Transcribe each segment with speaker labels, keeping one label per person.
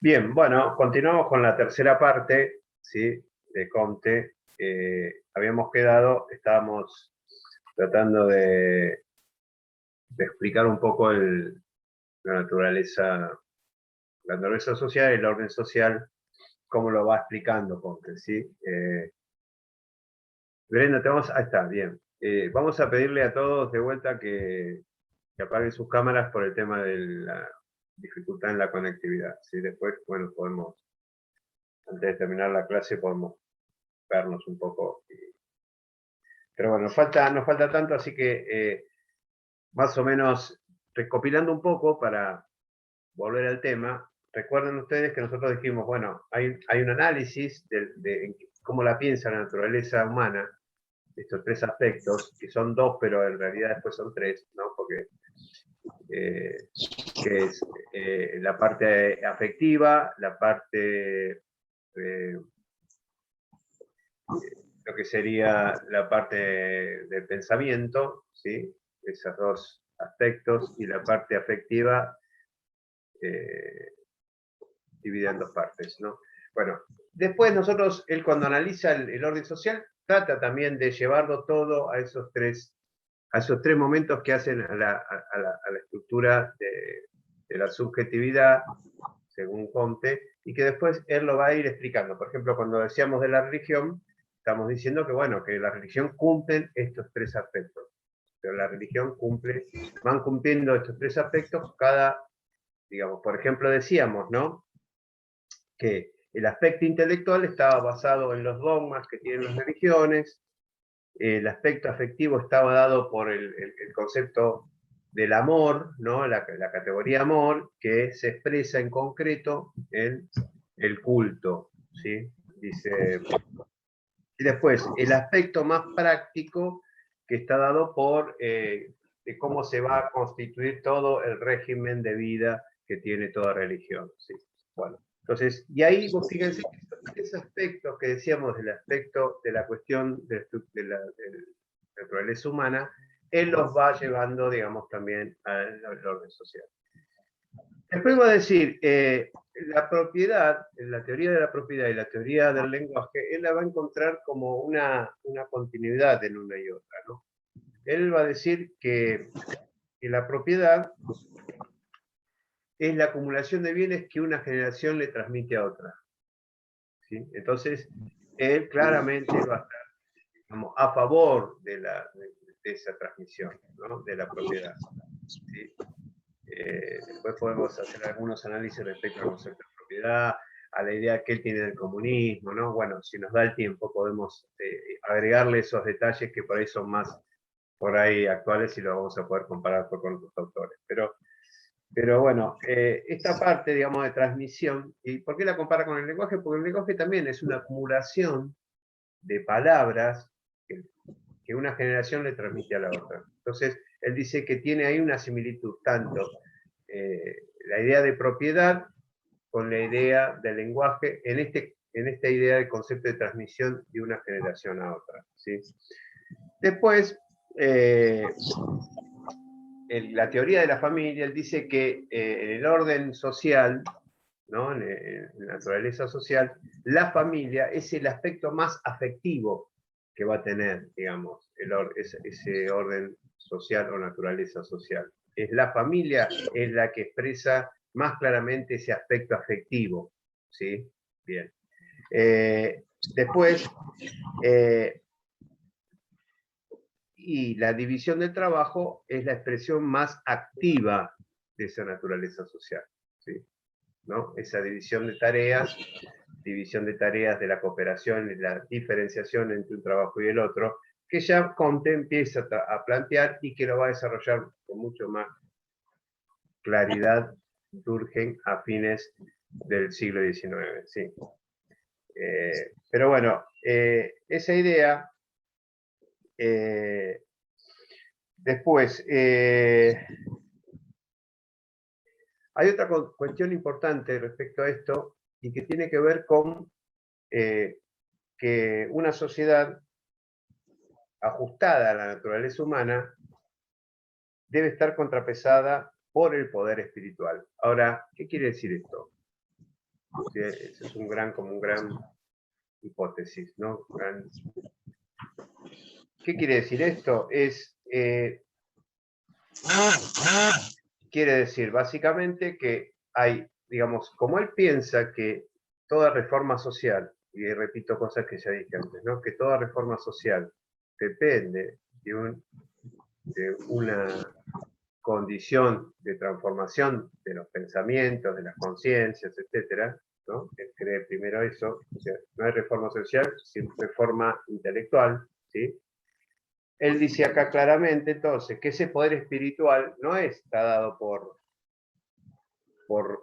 Speaker 1: Bien, bueno, continuamos con la tercera parte, ¿sí?, de Comte. Habíamos quedado, estábamos tratando de explicar un poco la naturaleza social y el orden social, cómo lo va explicando Comte, ¿sí? Brenda, ahí está, bien. Vamos a pedirle a todos de vuelta que apaguen sus cámaras por el tema de la dificultad en la conectividad, ¿sí? Después, bueno, podemos, antes de terminar la clase, podemos vernos un poco. Pero bueno, nos falta tanto, así que más o menos recopilando un poco para volver al tema. Recuerden ustedes que nosotros dijimos, bueno, hay un análisis de cómo la piensa la naturaleza humana, estos tres aspectos, que son dos, pero en realidad después son tres, ¿no? Porque que es la parte afectiva, la parte lo que sería la parte del pensamiento, ¿sí? Esos dos aspectos, y la parte afectiva dividida en dos partes, ¿no? Bueno, después nosotros, él cuando analiza el orden social, trata también de llevarlo todo a esos tres momentos que hacen a la estructura de la subjetividad, según Comte, y que después él lo va a ir explicando. Por ejemplo, cuando decíamos de la religión, estamos diciendo que, bueno, que la religión cumple estos tres aspectos. Pero la religión van cumpliendo estos tres aspectos digamos, por ejemplo, decíamos, ¿no?, que el aspecto intelectual estaba basado en los dogmas que tienen las religiones, el aspecto afectivo estaba dado por el concepto del amor, ¿no?, la categoría amor, que se expresa en concreto en el culto, ¿sí? Dice, y después, el aspecto más práctico, que está dado por de cómo se va a constituir todo el régimen de vida que tiene toda religión, ¿sí? Bueno, entonces, y ahí vos fíjense que estos tres aspectos que decíamos, del aspecto de la cuestión de la naturaleza humana, él los va llevando, digamos, también al orden social. Después va a decir, la propiedad, la teoría de la propiedad y la teoría del lenguaje, él la va a encontrar como una continuidad en una y otra, ¿no? Él va a decir que la propiedad es la acumulación de bienes que una generación le transmite a otra, ¿sí? Entonces, él claramente va a estar, digamos, a favor de esa transmisión, ¿no?, de la propiedad, ¿sí? Después podemos hacer algunos análisis respecto al concepto de propiedad, a la idea que él tiene del comunismo, ¿no? Bueno, si nos da el tiempo podemos agregarle esos detalles que por ahí son más por ahí actuales y lo vamos a poder comparar con otros autores. Pero bueno, esta parte, digamos, de transmisión, ¿y por qué la compara con el lenguaje? Porque el lenguaje también es una acumulación de palabras que una generación le transmite a la otra. Entonces, él dice que tiene ahí una similitud, tanto la idea de propiedad con la idea del lenguaje, en esta idea del concepto de transmisión de una generación a otra, ¿sí? Después, la teoría de la familia, él dice que en el orden social, ¿no?, en la naturaleza social, la familia es el aspecto más afectivo que va a tener, digamos, ese orden social o naturaleza social. Es la familia, es la que expresa más claramente ese aspecto afectivo, ¿sí? Bien. Después, y la división del trabajo es la expresión más activa de esa naturaleza social, ¿sí? ¿No? Esa división de tareas de la cooperación y la diferenciación entre un trabajo y el otro, que ya Comte empieza a plantear y que lo va a desarrollar con mucho más claridad Durkheim a fines del siglo XIX, ¿sí? Pero bueno, esa idea, después, hay otra cuestión importante respecto a esto, y que tiene que ver con que una sociedad ajustada a la naturaleza humana debe estar contrapesada por el poder espiritual. Ahora, ¿qué quiere decir esto? ¿sí? Ese es como un gran hipótesis, ¿no? ¿Qué quiere decir esto? Quiere decir básicamente que hay, digamos, como él piensa que toda reforma social, y repito cosas que ya dije antes, ¿no? Que toda reforma social depende de una condición de transformación de los pensamientos, de las conciencias, etcétera, ¿no? Él cree primero eso, o sea, no hay reforma social sin reforma intelectual, ¿sí? Él dice acá claramente entonces que ese poder espiritual no está dado por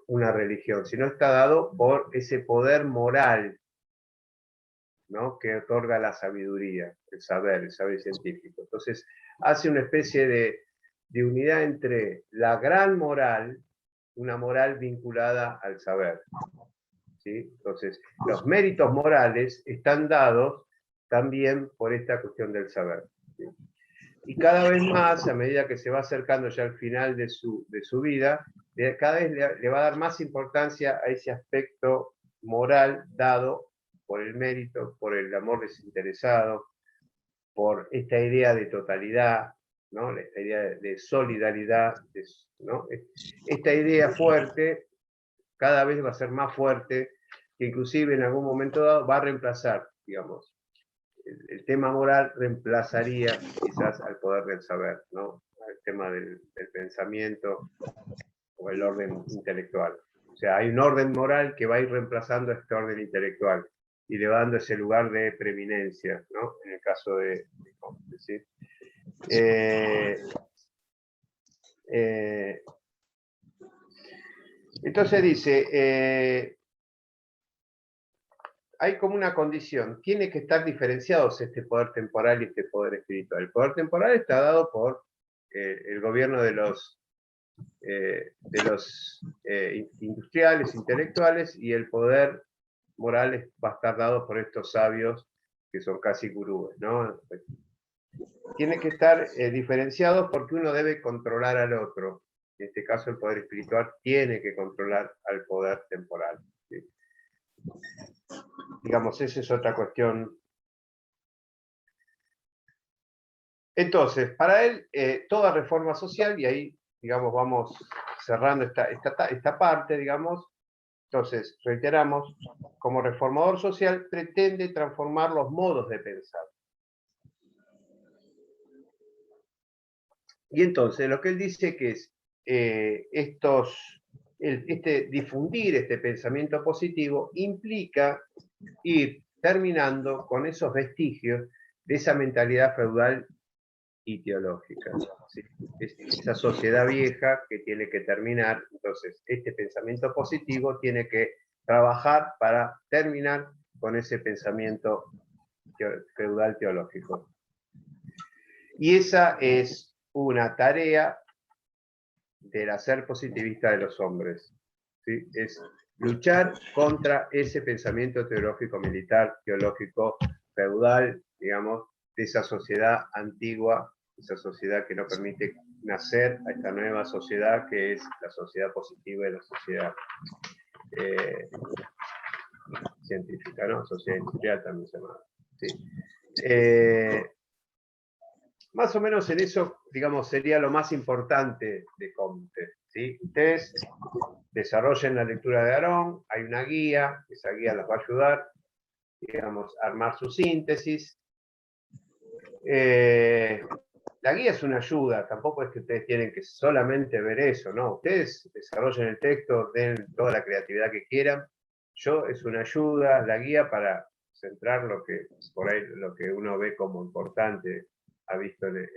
Speaker 1: una religión, sino está dado por ese poder moral, ¿no? Que otorga la sabiduría, el saber científico. Entonces, hace una especie de unidad entre la gran moral, una moral vinculada al saber, ¿sí? Entonces, los méritos morales están dados también por esta cuestión del saber, ¿sí? Y cada vez más, a medida que se va acercando ya al final de su vida, cada vez le va a dar más importancia a ese aspecto moral dado por el mérito, por el amor desinteresado, por esta idea de totalidad, ¿no? Esta idea de solidaridad, ¿no? Esta idea fuerte cada vez va a ser más fuerte, que inclusive en algún momento dado va a reemplazar, digamos, el tema moral reemplazaría quizás al poder del saber, ¿no? Al tema del pensamiento o el orden intelectual. O sea, hay un orden moral que va a ir reemplazando este orden intelectual y le va dando ese lugar de preeminencia, ¿no? En el caso de Comte, ¿sí? Entonces dice, hay como una condición, tiene que estar diferenciados este poder temporal y este poder espiritual. El poder temporal está dado por el gobierno de los industriales, intelectuales, y el poder moral va a estar dado por estos sabios que son casi gurúes, ¿no? Tiene que estar diferenciados porque uno debe controlar al otro. En este caso el poder espiritual tiene que controlar al poder temporal, ¿sí? Digamos, esa es otra cuestión. Entonces, para él, toda reforma social, y ahí, digamos, vamos cerrando esta parte, digamos. Entonces, reiteramos, como reformador social pretende transformar los modos de pensar. Y entonces, lo que él dice que es difundir este pensamiento positivo implica ir terminando con esos vestigios de esa mentalidad feudal y teológica, ¿sí? Esa sociedad vieja que tiene que terminar. Entonces, este pensamiento positivo tiene que trabajar para terminar con ese pensamiento feudal teológico. Y esa es una tarea del hacer positivista de los hombres, ¿sí? Es luchar contra ese pensamiento teológico militar, teológico feudal, digamos, de esa sociedad antigua, esa sociedad que no permite nacer a esta nueva sociedad que es la sociedad positiva y la sociedad científica, ¿no? Sociedad industrial también se llama, ¿sí? Más o menos en eso, digamos, sería lo más importante de Comte, ¿sí? Ustedes desarrollen la lectura de Aarón, hay una guía, esa guía los va a ayudar, digamos, a armar su síntesis. La guía es una ayuda, tampoco es que ustedes tienen que solamente ver eso, ¿no? Ustedes desarrollen el texto, den toda la creatividad que quieran. Yo es una ayuda, la guía para centrar lo que por ahí lo que uno ve como importante, ha visto en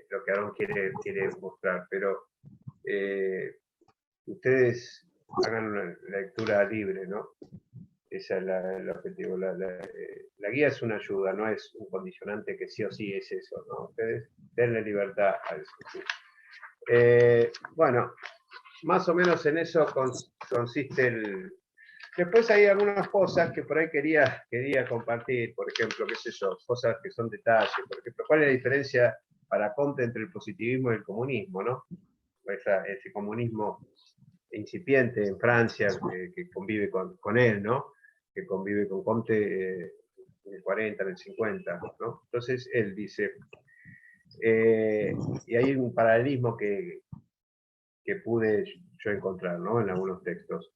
Speaker 1: lo que Aarón quiere mostrar, pero ustedes hagan una lectura libre, ¿no? Ese es el objetivo. La guía es una ayuda, no es un condicionante que sí o sí es eso, ¿no? Ustedes denle libertad a eso. ¿Sí? Bueno, más o menos en eso consiste el... Después hay algunas cosas que por ahí quería compartir, por ejemplo, qué sé yo, cosas que son detalles, por ejemplo, ¿cuál es la diferencia para Comte entre el positivismo y el comunismo, ¿no? Ese comunismo incipiente en Francia, que convive con él, ¿no? Que convive con Comte en el 40, en el 50, ¿no? Entonces él dice, y hay un paralelismo que pude yo encontrar, ¿no? En algunos textos.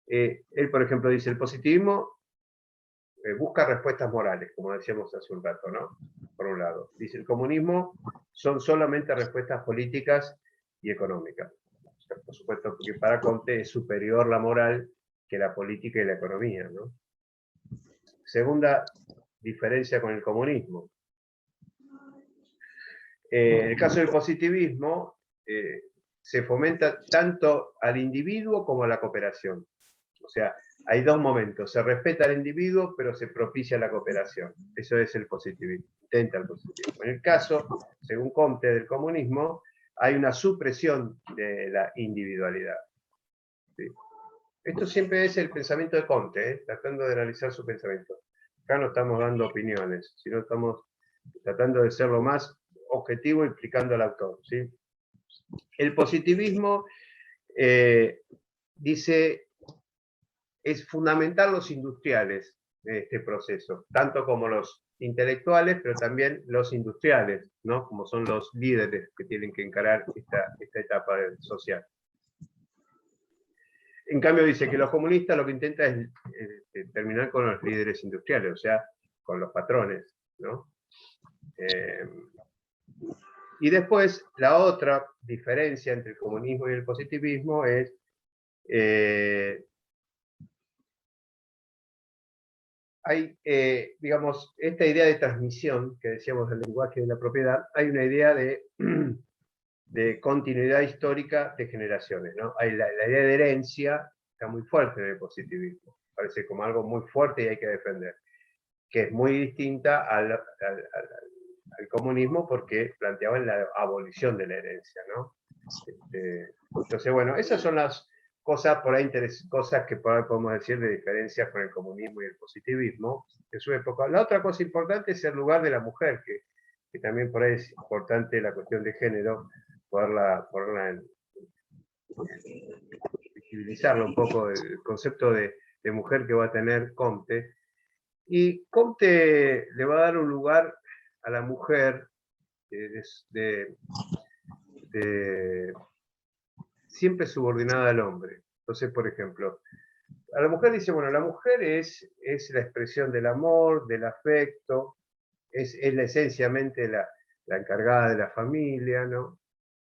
Speaker 1: Él, por ejemplo, dice, el positivismo busca respuestas morales, como decíamos hace un rato, ¿no? Por un lado. Dice, el comunismo son solamente respuestas políticas y económicas. Por supuesto, porque para Comte es superior la moral que la política y la economía, ¿no? Segunda diferencia con el comunismo. En el caso del positivismo, se fomenta tanto al individuo como a la cooperación. O sea, hay dos momentos, se respeta al individuo, pero se propicia la cooperación. Eso es el positivismo, intenta el positivismo. En el caso, según Comte, del comunismo, hay una supresión de la individualidad. ¿Sí? Esto siempre es el pensamiento de Comte, tratando de analizar su pensamiento. Acá no estamos dando opiniones, sino estamos tratando de ser lo más objetivo explicando al autor. ¿Sí? El positivismo dice, es fundamental los industriales de este proceso, tanto como los intelectuales, pero también los industriales, ¿no? Como son los líderes que tienen que encarar esta etapa social. En cambio dice que los comunistas lo que intentan es terminar con los líderes industriales, o sea, con los patrones, ¿no? Y después, la otra diferencia entre el comunismo y el positivismo es hay, digamos, esta idea de transmisión que decíamos del lenguaje de la propiedad, hay una idea de continuidad histórica de generaciones, ¿no? Hay la idea de herencia está muy fuerte en el positivismo, parece como algo muy fuerte y hay que defender, que es muy distinta al comunismo porque planteaban la abolición de la herencia, ¿no? Entonces, bueno, esas son las cosas por ahí cosas que por ahí podemos decir de diferencias con el comunismo y el positivismo de su época. La otra cosa importante es el lugar de la mujer, que también por ahí es importante la cuestión de género, poderla visibilizarlo un poco, el concepto de mujer que va a tener Comte. Y Comte le va a dar un lugar a la mujer siempre subordinada al hombre. Entonces, por ejemplo, a la mujer dice, bueno, la mujer es la expresión del amor, del afecto, es la esencialmente la encargada de la familia, ¿no?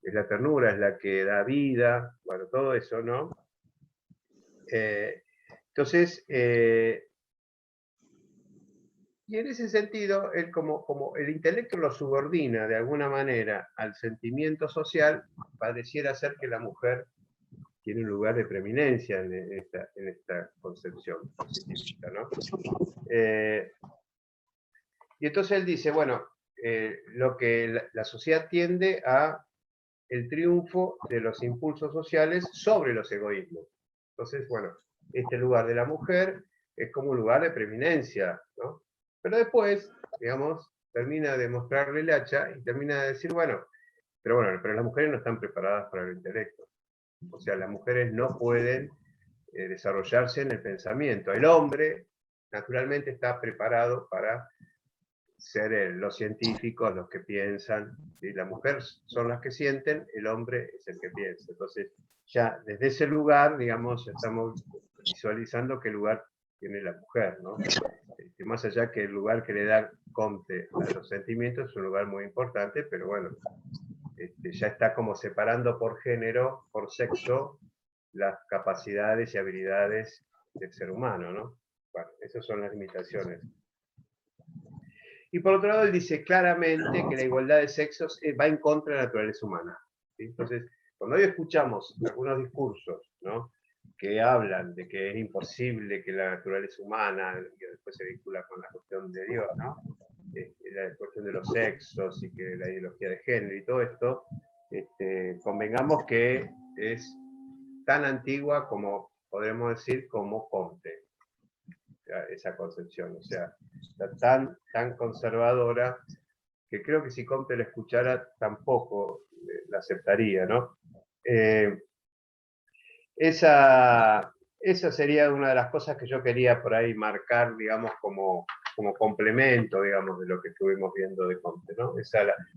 Speaker 1: Es la ternura, es la que da vida, bueno, todo eso, ¿no? Entonces, y en ese sentido, él como el intelecto lo subordina de alguna manera al sentimiento social, pareciera ser que la mujer tiene un lugar de preeminencia en esta concepción positivista, ¿no? Y entonces él dice, bueno, lo que la sociedad tiende a el triunfo de los impulsos sociales sobre los egoísmos. Entonces, bueno, este lugar de la mujer es como un lugar de preeminencia, ¿no? Pero después, digamos, termina de mostrarle el hacha y termina de decir, bueno, pero las mujeres no están preparadas para el intelecto. O sea, las mujeres no pueden desarrollarse en el pensamiento. El hombre, naturalmente, está preparado para ser los científicos, los que piensan, y las mujeres son las que sienten, el hombre es el que piensa. Entonces, ya desde ese lugar, digamos, ya estamos visualizando qué lugar tiene la mujer, ¿no? Más allá que el lugar que le da Comte a los sentimientos es un lugar muy importante, pero bueno, ya está como separando por género, por sexo, las capacidades y habilidades del ser humano, ¿no? Bueno, esas son las limitaciones. Y por otro lado, él dice claramente que la igualdad de sexos va en contra de la naturaleza humana. ¿Sí? Entonces, cuando hoy escuchamos algunos discursos, ¿no?, que hablan de que es imposible que la naturaleza humana, que después se vincula con la cuestión de Dios, ¿no?, la cuestión de los sexos y que la ideología de género y todo esto, convengamos que es tan antigua como, podremos decir, como Comte, esa concepción, o sea, está tan conservadora que creo que si Comte la escuchara tampoco la aceptaría, ¿no? esa sería una de las cosas que yo quería por ahí marcar, digamos, como complemento, digamos, de lo que estuvimos viendo de Comte, ¿no?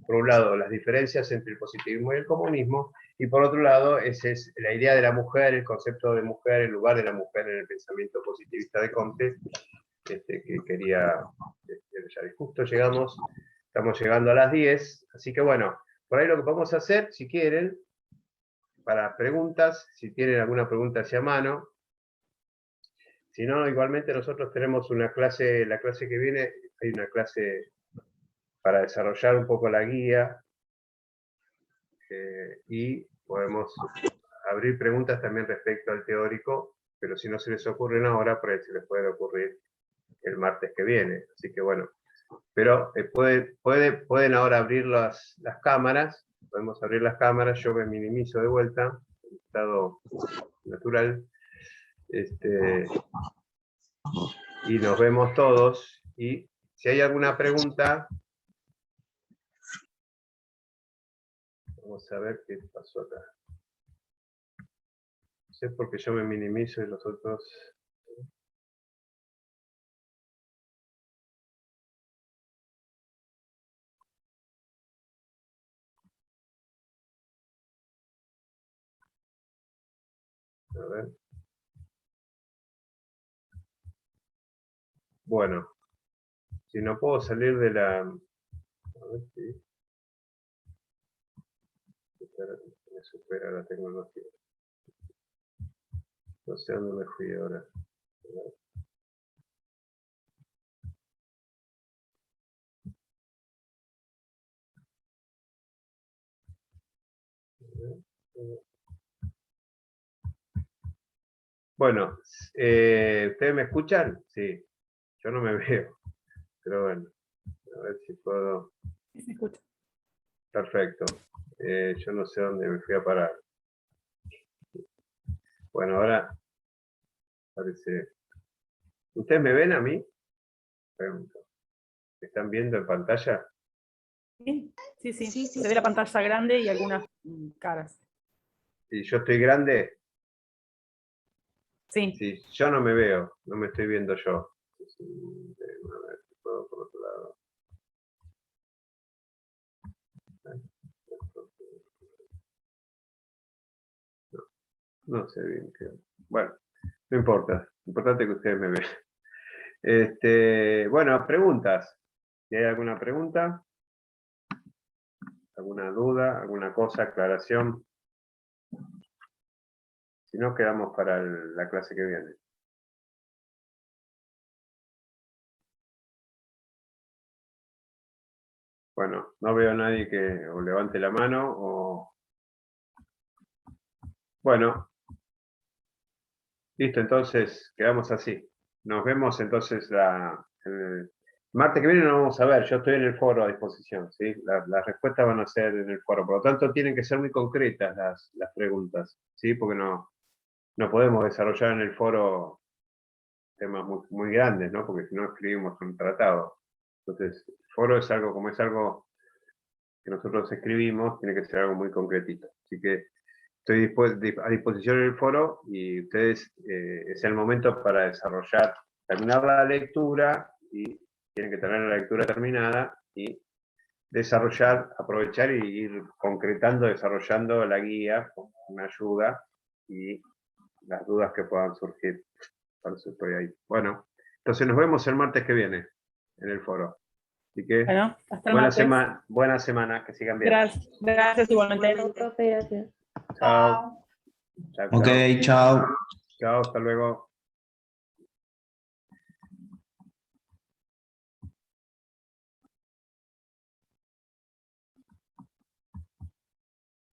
Speaker 1: Por un lado, las diferencias entre el positivismo y el comunismo, y por otro lado, esa es la idea de la mujer, el concepto de mujer, el lugar de la mujer en el pensamiento positivista de Comte, que quería desarrollar. Y justo estamos llegando a las 10, así que bueno, por ahí lo que podemos hacer, si quieren, para preguntas, si tienen alguna pregunta hacia mano. Si no, igualmente nosotros tenemos una clase, la clase que viene, hay una clase para desarrollar un poco la guía y podemos abrir preguntas también respecto al teórico, pero si no se les ocurren ahora, por ahí se les puede ocurrir el martes que viene. Así que bueno, pero pueden ahora abrir las cámaras, podemos abrir las cámaras, yo me minimizo de vuelta, en estado natural. Y nos vemos todos, y si hay alguna pregunta, vamos a ver qué pasó acá. No sé por qué yo me minimizo y los otros... A ver. Bueno, si no puedo salir de la... A ver si... Me supera la tecnología. No sé dónde me fui ahora. Bueno, ¿ustedes me escuchan? Sí, yo no me veo, pero bueno, a ver si puedo...
Speaker 2: Sí, se escucha.
Speaker 1: Perfecto. Yo no sé dónde me fui a parar. Bueno, ahora parece... ¿Ustedes me ven a mí? Pregunto. ¿Me están viendo en pantalla?
Speaker 2: Sí, sí, sí. Se ve la pantalla grande y algunas caras.
Speaker 1: Si yo estoy grande,
Speaker 2: Sí.
Speaker 1: si yo no me veo, no me estoy viendo yo. A ver si puedo por otro lado. No sé bien qué. Bueno, no importa. Lo importante es que ustedes me vean. Bueno, preguntas. Si hay alguna pregunta, alguna duda, alguna cosa, aclaración. Si no, quedamos para la clase que viene. Bueno, no veo a nadie que o levante la mano o... Bueno, listo, entonces quedamos así. Nos vemos entonces el martes que viene. Nos vamos a ver, yo estoy en el foro a disposición, ¿sí? Las respuestas van a ser en el foro, por lo tanto tienen que ser muy concretas las preguntas, ¿sí? Porque no podemos desarrollar en el foro temas muy grandes, ¿no? Porque si no escribimos un tratado. Entonces, el foro es algo que nosotros escribimos, tiene que ser algo muy concretito. Así que estoy a disposición en el foro y ustedes, es el momento para terminar la lectura, y tienen que tener la lectura terminada y aprovechar y ir concretando, desarrollando la guía con una ayuda y las dudas que puedan surgir. Por eso estoy ahí. Bueno, entonces nos vemos el martes que viene en el foro. Así que
Speaker 2: Bueno, hasta el martes.
Speaker 1: buena semana, que sigan bien.
Speaker 2: Gracias igualmente.
Speaker 3: Bueno, profe, gracias.
Speaker 1: Chao. Chao.
Speaker 4: Ok, chao.
Speaker 1: Chao, hasta luego.